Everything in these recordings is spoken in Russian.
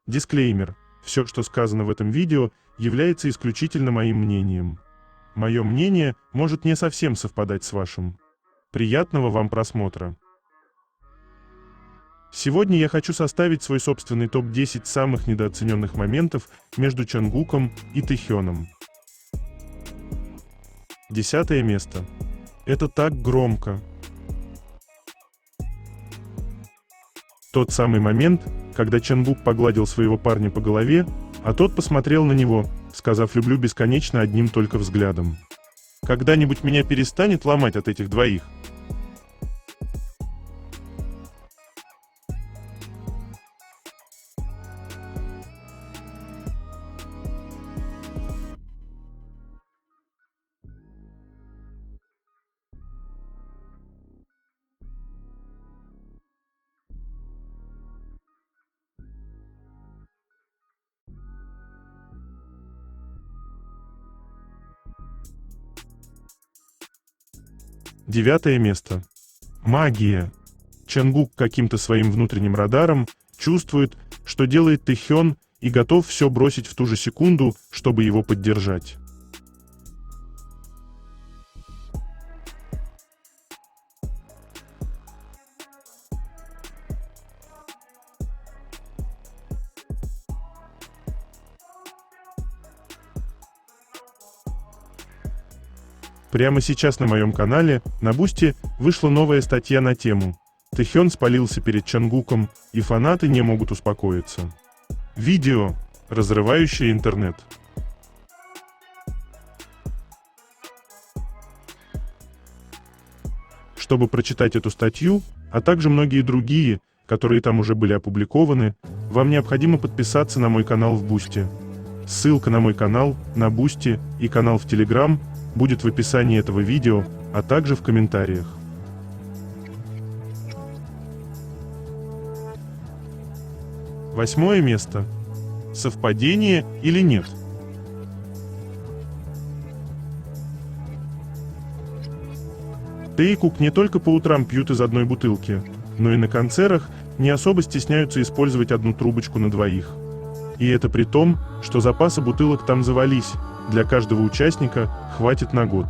Дисклеймер. Все, что сказано в этом видео, является исключительно моим мнением. Мое мнение может не совсем совпадать с вашим. Приятного вам просмотра. Сегодня я хочу составить свой собственный топ-10 самых недооцененных моментов между Чонгуком и Тэхёном. 10 место. Это так громко. Тот самый момент, когда Чонгук погладил своего парня по голове, а тот посмотрел на него, сказав «люблю бесконечно» одним только взглядом. Когда-нибудь меня перестанет ломать от этих двоих? Девятое место. Магия. Чонгук каким-то своим внутренним радаром чувствует, что делает Тэхён, и готов все бросить в ту же секунду, чтобы его поддержать. Прямо сейчас на моем канале, на Бусти, вышла новая статья на тему «Тэхён спалился перед Чонгуком, и фанаты не могут успокоиться». Видео, разрывающее интернет. Чтобы прочитать эту статью, а также многие другие, которые там уже были опубликованы, вам необходимо подписаться на мой канал в Бусти. Ссылка на мой канал, на Бусти и канал в Телеграм будет в описании этого видео, а также в комментариях. Восьмое место. Совпадение или нет? Тэ и Кук не только по утрам пьют из одной бутылки, но и на концертах не особо стесняются использовать одну трубочку на двоих. И это при том, что запасы бутылок там завались, для каждого участника хватит на год.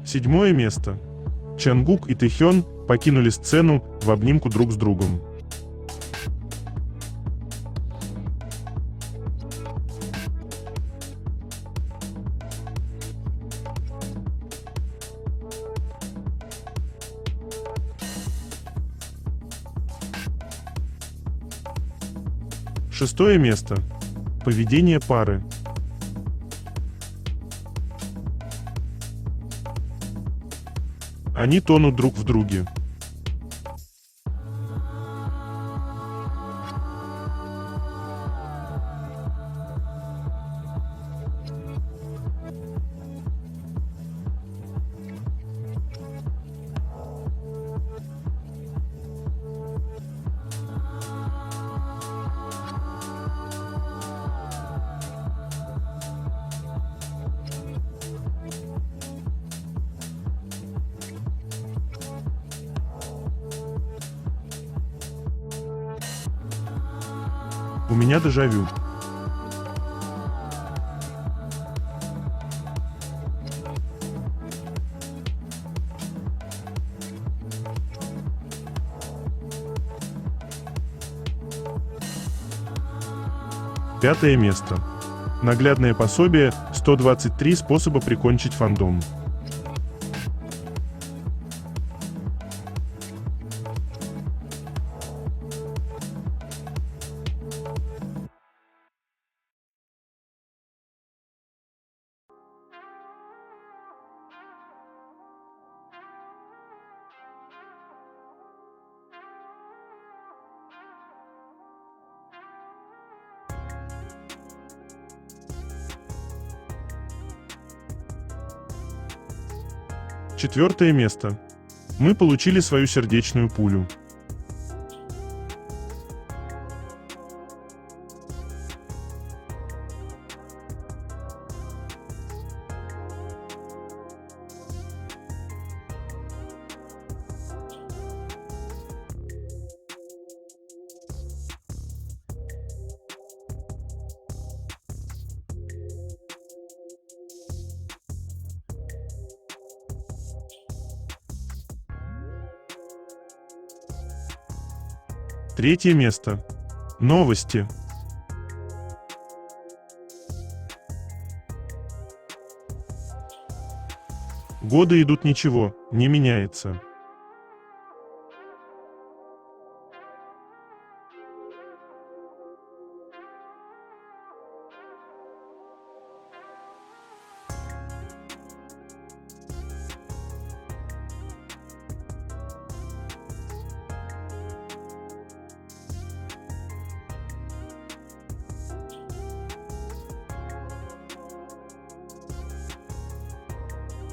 Седьмое место. Чонгук и Тэхён покинули сцену в обнимку друг с другом. Шестое место. Поведение пары. Они тонут друг в друге. У меня дежавю. Пятое место. Наглядное пособие «123 способа прикончить фандом». 4 место. Мы получили свою сердечную пулю. Третье место. Новости. Годы идут, ничего не меняется.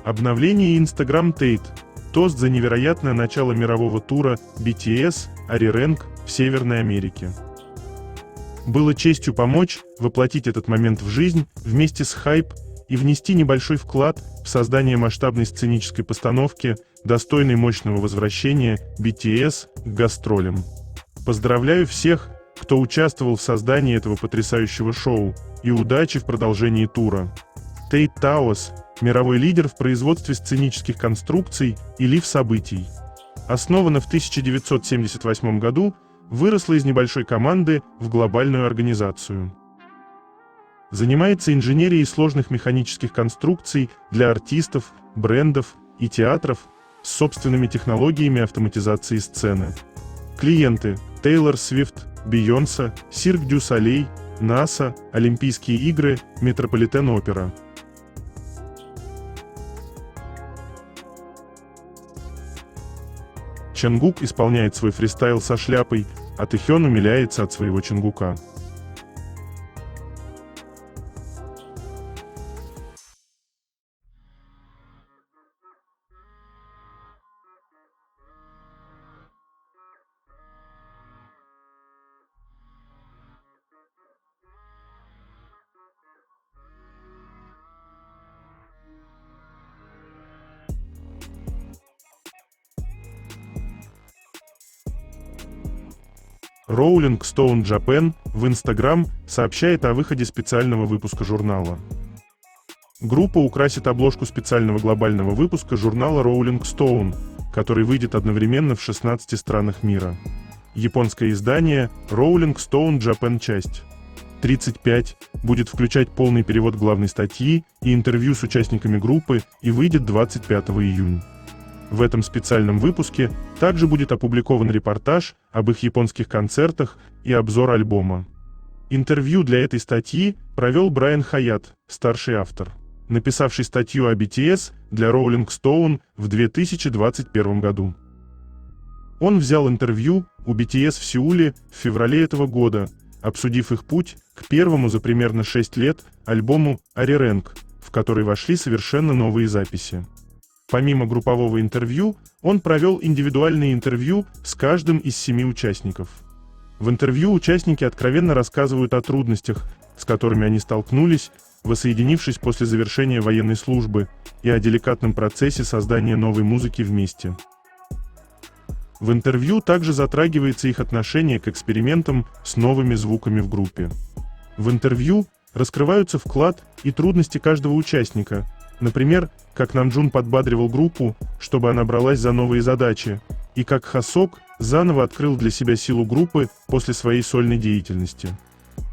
Обновление Instagram Tate. Тост за невероятное начало мирового тура BTS Ari-Rank в Северной Америке. Было честью помочь воплотить этот момент в жизнь вместе с Hype и внести небольшой вклад в создание масштабной сценической постановки, достойной мощного возвращения BTS к гастролям. Поздравляю всех, кто участвовал в создании этого потрясающего шоу, и удачи в продолжении тура. Tate Towers – мировой лидер в производстве сценических конструкций и лив-событий. Основана в 1978 году, выросла из небольшой команды в глобальную организацию. Занимается инженерией сложных механических конструкций для артистов, брендов и театров с собственными технологиями автоматизации сцены. Клиенты – Тейлор Свифт, Бейонсе, Cirque du Soleil, НАСА, Олимпийские игры, Метрополитен Опера. Чонгук исполняет свой фристайл со шляпой, а Тэхён умиляется от своего Чонгука. Rolling Stone Japan в Instagram сообщает о выходе специального выпуска журнала. Группа украсит обложку специального глобального выпуска журнала Rolling Stone, который выйдет одновременно в 16 странах мира. Японское издание Rolling Stone Japan часть 35 будет включать полный перевод главной статьи и интервью с участниками группы и выйдет 25 июня. В этом специальном выпуске также будет опубликован репортаж об их японских концертах и обзор альбома. Интервью для этой статьи провел Брайан Хаят, старший автор, написавший статью о BTS для Rolling Stone в 2021 году. Он взял интервью у BTS в Сеуле в феврале этого года, обсудив их путь к первому за примерно 6 лет альбому Ari-Rank, в который вошли совершенно новые записи. Помимо группового интервью, он провел индивидуальные интервью с каждым из 7 участников. В интервью участники откровенно рассказывают о трудностях, с которыми они столкнулись, воссоединившись после завершения военной службы, и о деликатном процессе создания новой музыки вместе. В интервью также затрагивается их отношение к экспериментам с новыми звуками в группе. В интервью раскрываются вклад и трудности каждого участника, например, как Намджун подбадривал группу, чтобы она бралась за новые задачи, и как Хасок заново открыл для себя силу группы после своей сольной деятельности.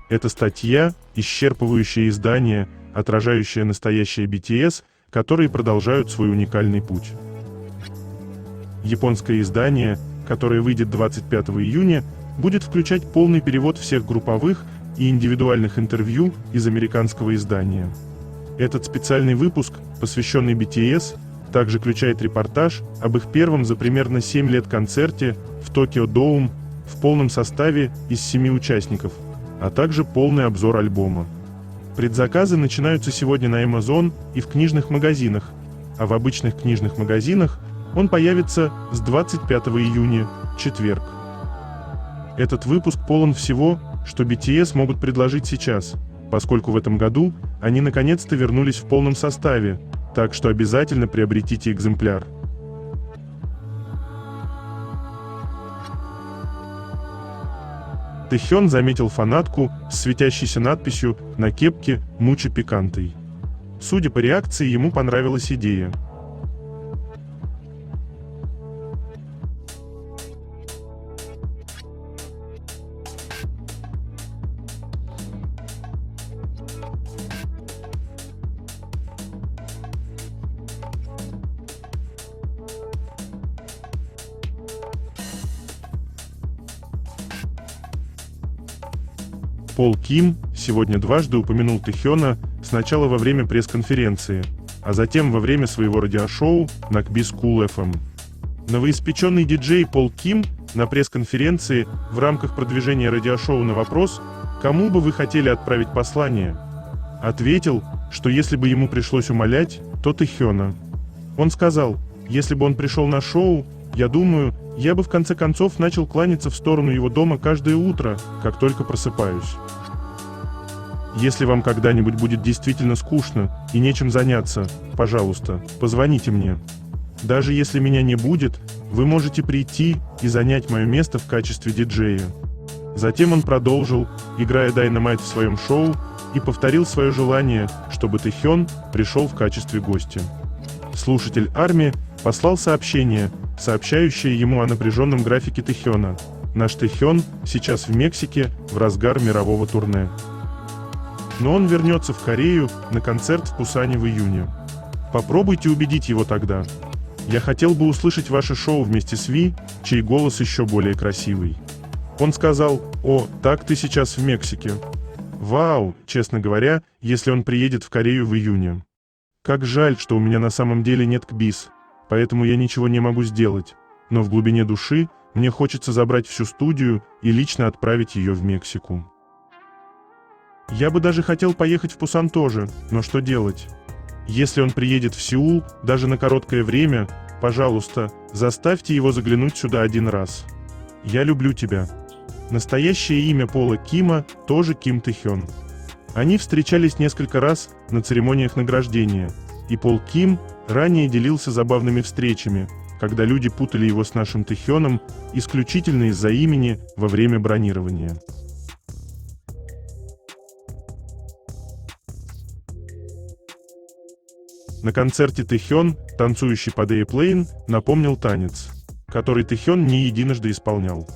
Это статья, исчерпывающее издание, отражающее настоящее BTS, которые продолжают свой уникальный путь. Японское издание, которое выйдет 25 июня, будет включать полный перевод всех групповых и индивидуальных интервью из американского издания. Этот специальный выпуск, посвященный BTS, также включает репортаж об их первом за примерно 7 лет концерте в Токио Доум в полном составе из 7 участников, а также полный обзор альбома. Предзаказы начинаются сегодня на Amazon и в книжных магазинах, а в обычных книжных магазинах он появится с 25 июня, четверг. Этот выпуск полон всего, что BTS могут предложить сейчас, поскольку в этом году они наконец-то вернулись в полном составе, так что обязательно приобретите экземпляр. Тэхён заметил фанатку с светящейся надписью на кепке «Мучо пикантой». Судя по реакции, ему понравилась идея. Пол Ким сегодня дважды упомянул Тэхёна, сначала во время пресс-конференции, а затем во время своего радиошоу на KBS Cool FM. Новоиспеченный диджей Пол Ким на пресс-конференции в рамках продвижения радиошоу на вопрос «Кому бы вы хотели отправить послание?» ответил, что если бы ему пришлось умолять, то Тэхёна. Он сказал: «Если бы он пришел на шоу, я думаю, я бы в конце концов начал кланяться в сторону его дома каждое утро, как только просыпаюсь. Если вам когда-нибудь будет действительно скучно и нечем заняться, пожалуйста, позвоните мне. Даже если меня не будет, вы можете прийти и занять мое место в качестве диджея». Затем он продолжил, играя Dynamite в своем шоу, и повторил свое желание, чтобы Тэхён пришел в качестве гостя. Слушатель Арми послал сообщение, сообщающее ему о напряженном графике Тэхёна. Наш Тэхён сейчас в Мексике в разгар мирового турне. Но он вернется в Корею на концерт в Пусане в июне. Попробуйте убедить его тогда. Я хотел бы услышать ваше шоу вместе с Ви, чей голос еще более красивый. Он сказал: «О, так ты сейчас в Мексике. Вау, честно говоря, если он приедет в Корею в июне. Как жаль, что у меня на самом деле нет KBS, поэтому я ничего не могу сделать, но в глубине души мне хочется забрать всю студию и лично отправить ее в Мексику. Я бы даже хотел поехать в Пусан тоже, но что делать? Если он приедет в Сеул, даже на короткое время, пожалуйста, заставьте его заглянуть сюда один раз. Я люблю тебя». Настоящее имя Пола Кима тоже Ким Тэхён. Они встречались несколько раз на церемониях награждения, и Пол Ким ранее делился забавными встречами, когда люди путали его с нашим Тэхёном исключительно из-за имени во время бронирования. На концерте Тэхён, танцующий под Airplane, напомнил танец, который Тэхён не единожды исполнял.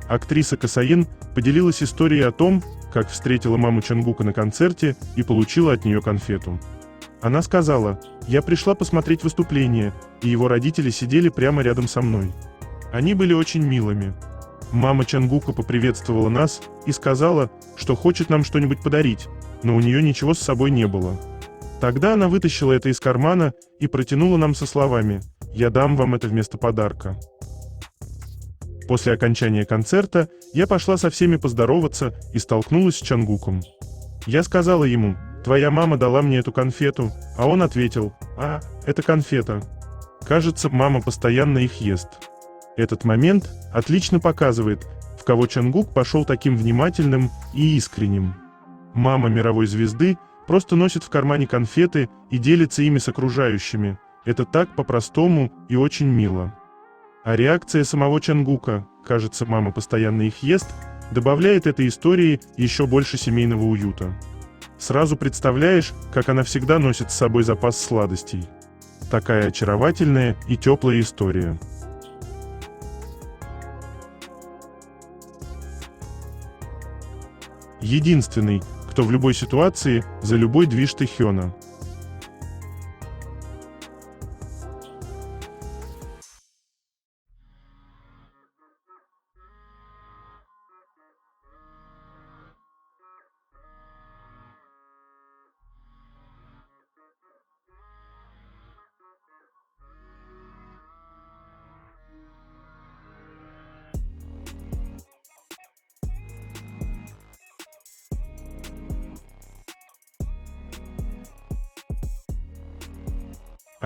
Актриса Косаин поделилась историей о том, как встретила маму Чонгука на концерте и получила от нее конфету. Она сказала: «Я пришла посмотреть выступление, и его родители сидели прямо рядом со мной. Они были очень милыми. Мама Чонгука поприветствовала нас и сказала, что хочет нам что-нибудь подарить, но у нее ничего с собой не было. Тогда она вытащила это из кармана и протянула нам со словами: «Я дам вам это вместо подарка». После окончания концерта я пошла со всеми поздороваться и столкнулась с Чонгуком. Я сказала ему: «Твоя мама дала мне эту конфету», а он ответил: «А, это конфета. Кажется, мама постоянно их ест». Этот момент отлично показывает, в кого Чонгук пошел таким внимательным и искренним. Мама мировой звезды просто носит в кармане конфеты и делится ими с окружающими. Это так по-простому и очень мило. А реакция самого Чонгука, кажется, мама постоянно их ест, добавляет этой истории еще больше семейного уюта. Сразу представляешь, как она всегда носит с собой запас сладостей. Такая очаровательная и теплая история. Единственный, кто в любой ситуации за любой движ Тэхёна.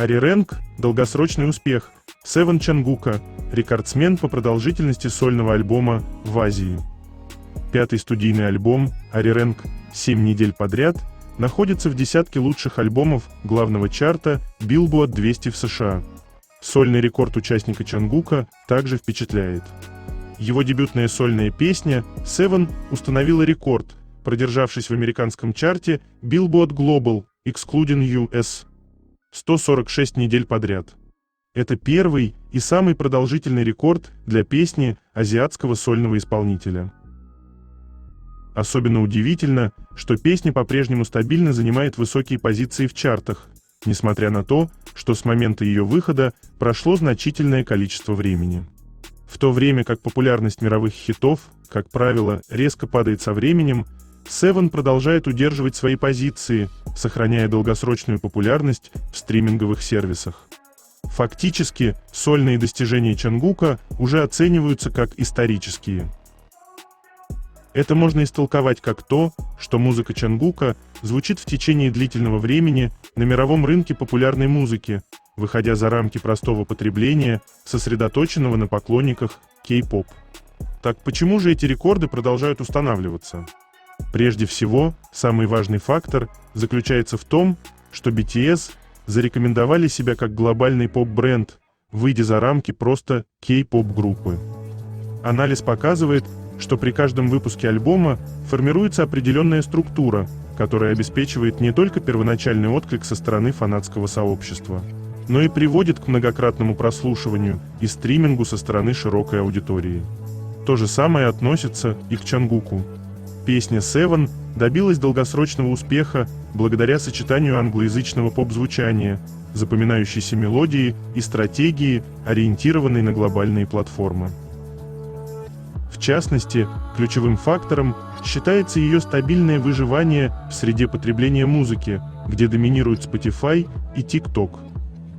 Ари Рэнк – долгосрочный успех. Севен Чонгука – рекордсмен по продолжительности сольного альбома в Азии. Пятый студийный альбом Ари Рэнк 7 недель подряд находится в десятке лучших альбомов главного чарта Billboard 200 в США. Сольный рекорд участника Чонгука также впечатляет. Его дебютная сольная песня «Seven» установила рекорд, продержавшись в американском чарте Billboard Global, excluding US, 146 недель подряд. Это первый и самый продолжительный рекорд для песни азиатского сольного исполнителя. Особенно удивительно, что песня по-прежнему стабильно занимает высокие позиции в чартах, несмотря на то, что с момента ее выхода прошло значительное количество времени. В то время как популярность мировых хитов, как правило, резко падает со временем, Seven продолжает удерживать свои позиции, сохраняя долгосрочную популярность в стриминговых сервисах. Фактически, сольные достижения Чонгука уже оцениваются как исторические. Это можно истолковать как то, что музыка Чонгука звучит в течение длительного времени на мировом рынке популярной музыки, выходя за рамки простого потребления, сосредоточенного на поклонниках кей-поп. Так почему же эти рекорды продолжают устанавливаться? Прежде всего, самый важный фактор заключается в том, что BTS зарекомендовали себя как глобальный поп-бренд, выйдя за рамки просто кей-поп-группы. Анализ показывает, что при каждом выпуске альбома формируется определенная структура, которая обеспечивает не только первоначальный отклик со стороны фанатского сообщества, но и приводит к многократному прослушиванию и стримингу со стороны широкой аудитории. То же самое относится и к Чонгуку. Песня Seven добилась долгосрочного успеха благодаря сочетанию англоязычного поп-звучания, запоминающейся мелодии и стратегии, ориентированной на глобальные платформы. В частности, ключевым фактором считается ее стабильное выживание в среде потребления музыки, где доминируют Spotify и TikTok.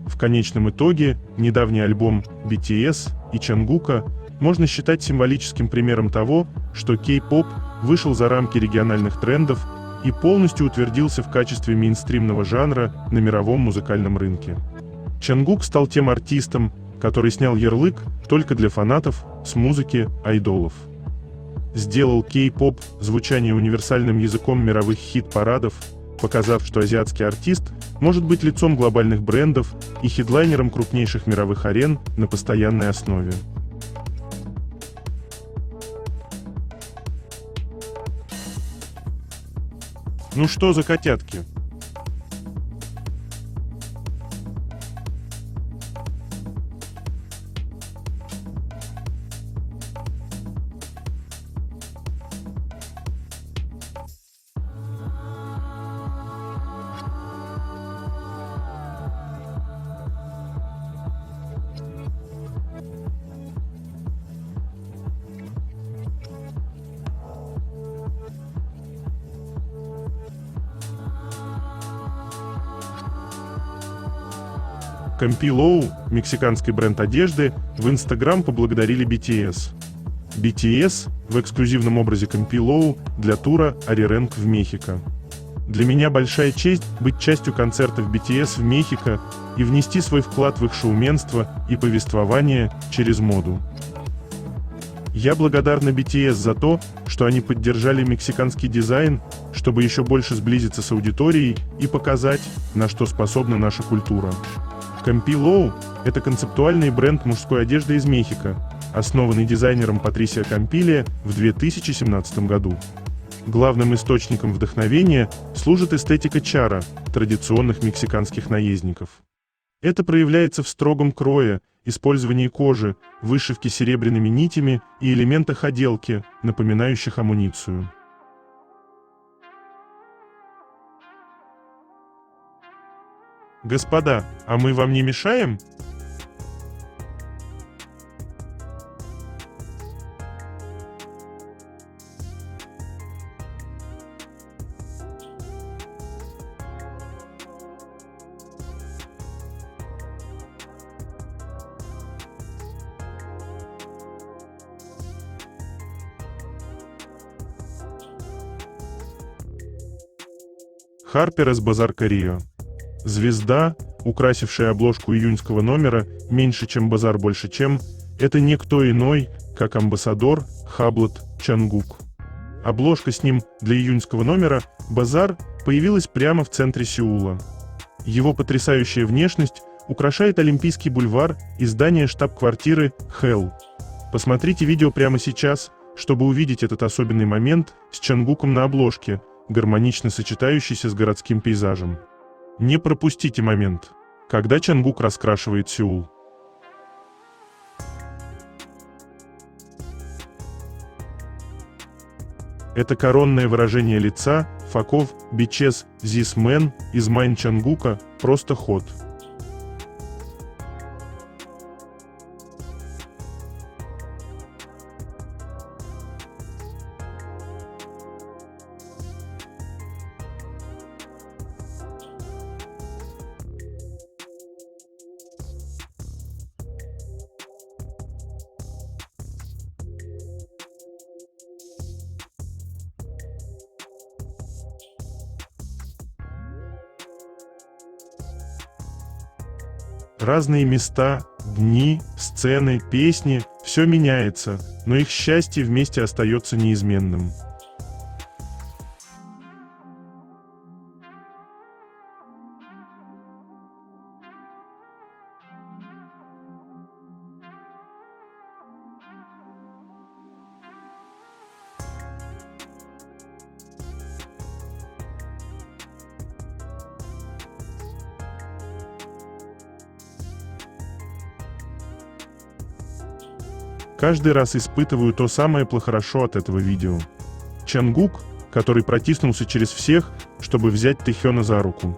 В конечном итоге, недавний альбом BTS и Чонгука можно считать символическим примером того, что кей-поп вышел за рамки региональных трендов и полностью утвердился в качестве мейнстримного жанра на мировом музыкальном рынке. Чонгук стал тем артистом, который снял ярлык только для фанатов с музыки айдолов. Сделал кей-поп звучание универсальным языком мировых хит-парадов, показав, что азиатский артист может быть лицом глобальных брендов и хедлайнером крупнейших мировых арен на постоянной основе. Ну что за котятки? Campillo, мексиканский бренд одежды, в Instagram поблагодарили BTS. BTS в эксклюзивном образе Campillo для тура Ари Рэнк в Мехико. Для меня большая честь быть частью концертов BTS в Мехико и внести свой вклад в их шоуменство и повествование через моду. Я благодарна BTS за то, что они поддержали мексиканский дизайн, чтобы еще больше сблизиться с аудиторией и показать, на что способна наша культура. Campillo – это концептуальный бренд мужской одежды из Мехико, основанный дизайнером Патрисио Кампильо в 2017 году. Главным источником вдохновения служит эстетика чара, традиционных мексиканских наездников. Это проявляется в строгом крое, использовании кожи, вышивке серебряными нитями и элементах отделки, напоминающих амуницию. Господа, а мы вам не мешаем? Харперес Базар Рио. Звезда, украсившая обложку июньского номера «Меньше, чем базар, больше, чем», это никто иной, как амбассадор Хаблот Чангук. Обложка с ним для июньского номера «Базар» появилась прямо в центре Сеула. Его потрясающая внешность украшает Олимпийский бульвар и здание штаб-квартиры Hell. Посмотрите видео прямо сейчас, чтобы увидеть этот особенный момент с Чангуком на обложке, гармонично сочетающийся с городским пейзажем. Не пропустите момент, когда Чангук раскрашивает Сеул. Это коронное выражение лица Факов Бичес This Man из Майн Чангука просто ход. Разные места, дни, сцены, песни – все меняется, но их счастье вместе остается неизменным. Каждый раз испытываю то самое хорошо от этого видео. Чангук, который протиснулся через всех, чтобы взять Тэхёна за руку.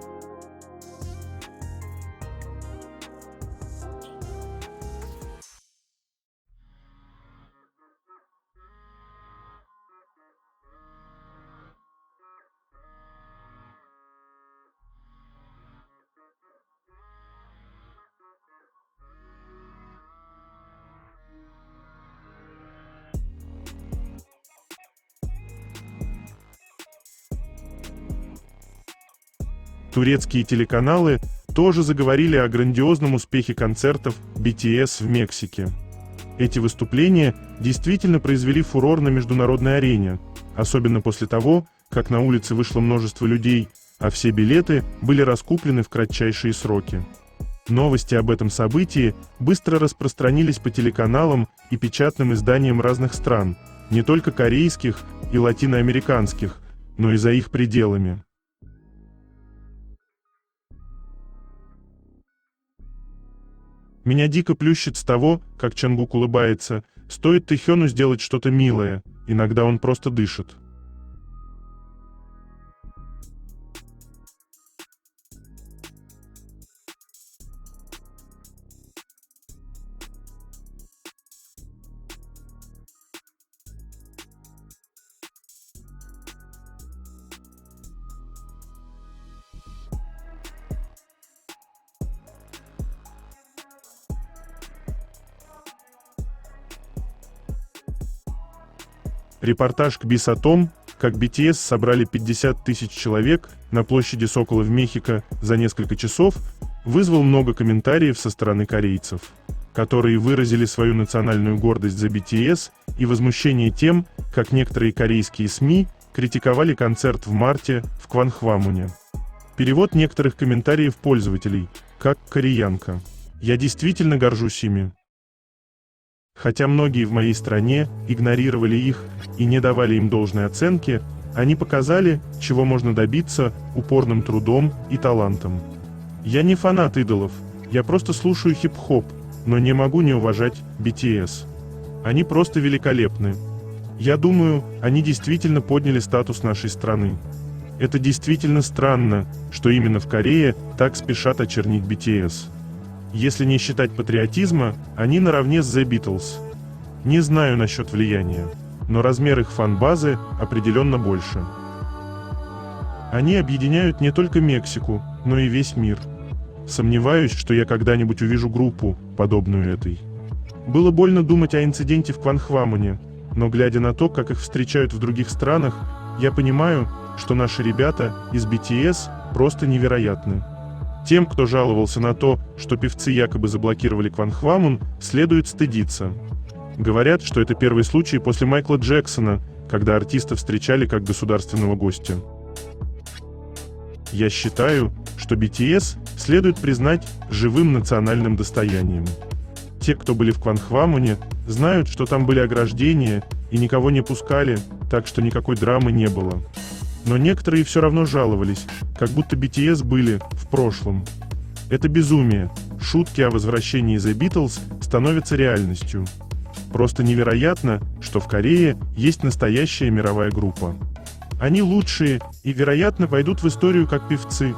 Турецкие телеканалы тоже заговорили о грандиозном успехе концертов BTS в Мексике. Эти выступления действительно произвели фурор на международной арене, особенно после того, как на улице вышло множество людей, а все билеты были раскуплены в кратчайшие сроки. Новости об этом событии быстро распространились по телеканалам и печатным изданиям разных стран, не только корейских и латиноамериканских, но и за их пределами. Меня дико плющит с того, как Чангук улыбается. Стоит Тэхёну сделать что-то милое, иногда он просто дышит. Репортаж КБИС о том, как BTS собрали 50 тысяч человек на площади Сокола в Мехико за несколько часов, вызвал много комментариев со стороны корейцев, которые выразили свою национальную гордость за BTS и возмущение тем, как некоторые корейские СМИ критиковали концерт в марте в Кванхвамоне. Перевод некоторых комментариев пользователей, как кореянка. Я действительно горжусь ими. Хотя многие в моей стране игнорировали их и не давали им должной оценки, они показали, чего можно добиться упорным трудом и талантом. Я не фанат идолов, я просто слушаю хип-хоп, но не могу не уважать BTS. Они просто великолепны. Я думаю, они действительно подняли статус нашей страны. Это действительно странно, что именно в Корее так спешат очернить BTS. Если не считать патриотизма, они наравне с The Beatles. Не знаю насчет влияния, но размер их фан-базы определенно больше. Они объединяют не только Мексику, но и весь мир. Сомневаюсь, что я когда-нибудь увижу группу, подобную этой. Было больно думать о инциденте в Кванхвамоне, но глядя на то, как их встречают в других странах, я понимаю, что наши ребята из BTS просто невероятны. Тем, кто жаловался на то, что певцы якобы заблокировали Кванхвамун, следует стыдиться. Говорят, что это первый случай после Майкла Джексона, когда артиста встречали как государственного гостя. Я считаю, что BTS следует признать живым национальным достоянием. Те, кто были в Кванхвамуне, знают, что там были ограждения и никого не пускали, так что никакой драмы не было. Но некоторые все равно жаловались, как будто BTS были в прошлом. Это безумие. Шутки о возвращении The Beatles становятся реальностью. Просто невероятно, что в Корее есть настоящая мировая группа. Они лучшие и, вероятно, войдут в историю как певцы.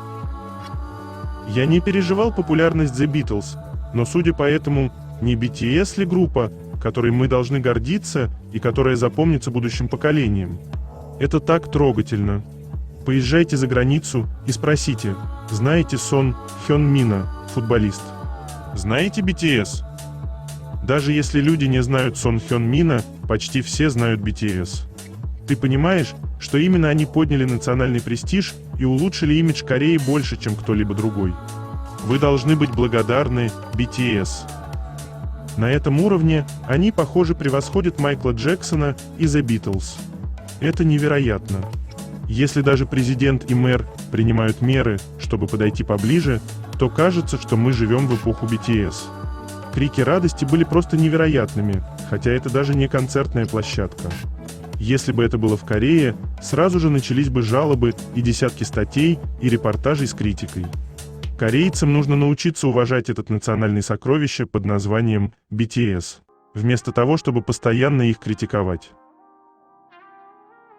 Я не переживал популярность The Beatles, но судя по этому, не BTS ли группа, которой мы должны гордиться и которая запомнится будущим поколениям? Это так трогательно. Поезжайте за границу и спросите, знаете Сон Хён Мина, футболист? Знаете BTS? Даже если люди не знают Сон Хён Мина, почти все знают BTS. Ты понимаешь, что именно они подняли национальный престиж и улучшили имидж Кореи больше, чем кто-либо другой. Вы должны быть благодарны BTS. На этом уровне они, похоже, превосходят Майкла Джексона и The Beatles. Это невероятно. Если даже президент и мэр принимают меры, чтобы подойти поближе, то кажется, что мы живем в эпоху BTS. Крики радости были просто невероятными, хотя это даже не концертная площадка. Если бы это было в Корее, сразу же начались бы жалобы и десятки статей и репортажей с критикой. Корейцам нужно научиться уважать этот национальное сокровище под названием BTS, вместо того, чтобы постоянно их критиковать.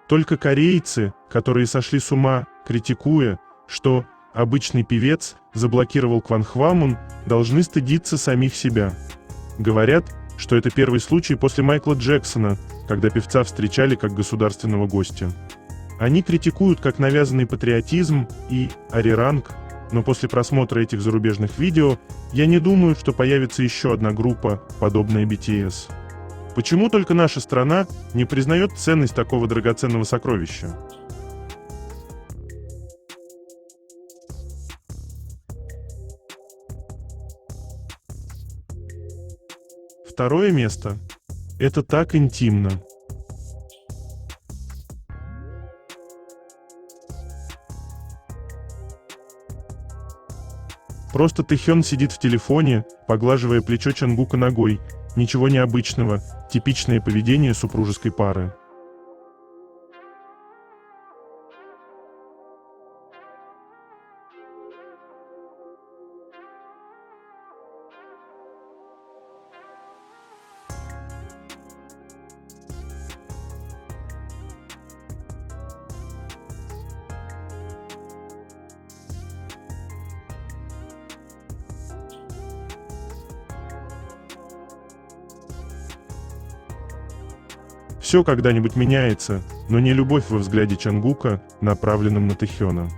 Только корейцы, которые сошли с ума, критикуя, что обычный певец заблокировал Кванхвамун, должны стыдиться самих себя. Говорят, что это первый случай после Майкла Джексона, когда певца встречали как государственного гостя. Они критикуют как навязанный патриотизм и ариранг, но после просмотра этих зарубежных видео я не думаю, что появится еще одна группа, подобная BTS. Почему только наша страна не признает ценность такого драгоценного сокровища? Второе место. Это так интимно. Просто Тэхён сидит в телефоне, поглаживая плечо Чангука ногой. Ничего необычного, типичное поведение супружеской пары. Все когда-нибудь меняется, но не любовь во взгляде Чангука, направленном на Тэхёна.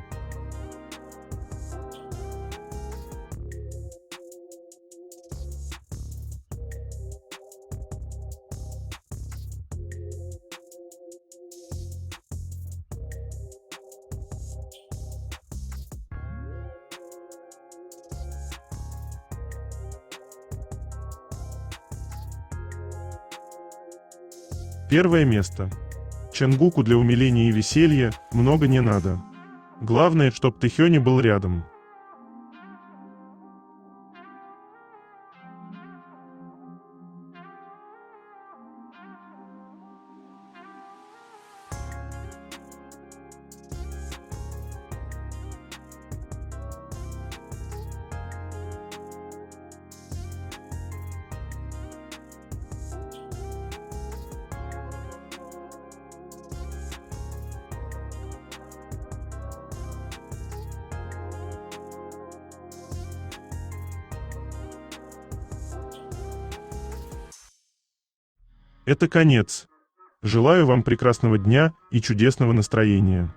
Первое место. Чангуку для умиления и веселья много не надо. Главное, чтоб Тэхёни был рядом. Это конец. Желаю вам прекрасного дня и чудесного настроения.